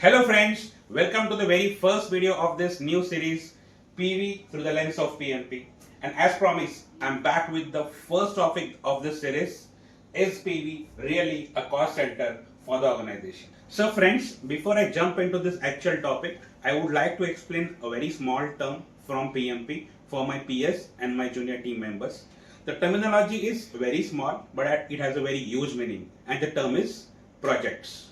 Hello friends, welcome to the very first video of this new series PV through the lens of PMP. And as promised, I'm back with the first topic of this series. Is PV really a cost center for the organization? So friends, before I jump into this actual topic, I would like to explain a very small term from PMP for my PS and my junior team members. The terminology is very small, but it has a very huge meaning, and the term is projects.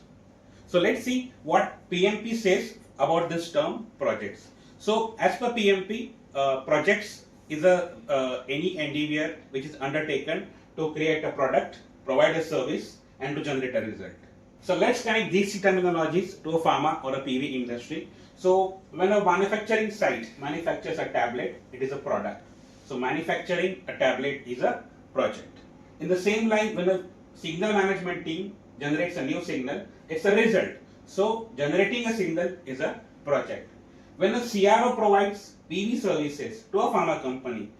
So let's see what PMP says about this term projects. So as per PMP, projects is any endeavor which is undertaken to create a product, provide a service, and to generate a result. So let's connect these two terminologies to a pharma or a PV industry. So when a manufacturing site manufactures a tablet, it is a product. So manufacturing a tablet is a project. In the same line, when a signal management team generates a new signal, it's a result. So generating a signal is a project. When a CRO provides PV services to a pharma company,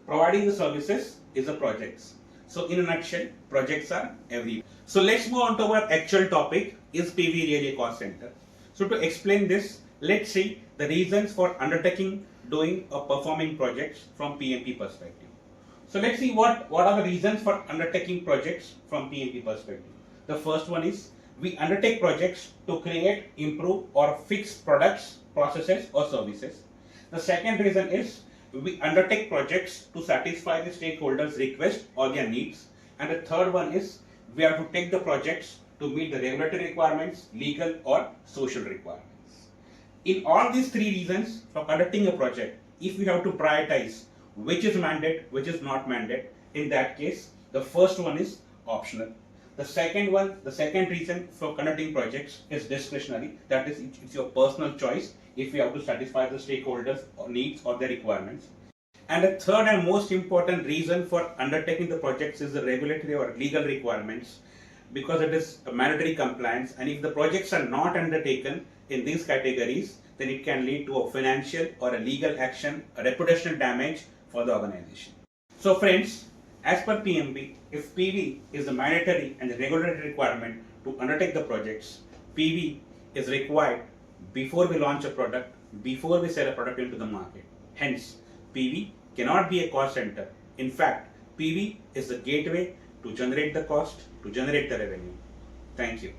providing the services is a project. So in a nutshell, projects are everywhere. So let's move on to our actual topic, is PV really a cost center? So to explain this, let's see the reasons for undertaking, doing or performing projects from PMP perspective. So let's see what are the reasons for undertaking projects from PMP perspective. The first one is we undertake projects to create, improve or fix products, processes or services. The second reason is we undertake projects to satisfy the stakeholders' requests or their needs. And the third one is we have to take the projects to meet the regulatory requirements, legal or social requirements. In all these three reasons for conducting a project, if we have to prioritize which is mandate, which is not mandate, in that case, the first one is optional. The second reason for conducting projects is discretionary. That is, it's your personal choice if you have to satisfy the stakeholders' needs or their requirements. And the third and most important reason for undertaking the projects is the regulatory or legal requirements, because it is a mandatory compliance. And if the projects are not undertaken in these categories, then it can lead to a financial or a legal action, a reputational damage for the organization. So friends, as per PMP, if PV is a mandatory and a regulatory requirement to undertake the projects, PV is required before we launch a product, before we sell a product into the market. Hence, PV cannot be a cost center. In fact, PV is the gateway to generate the cost, to generate the revenue. Thank you.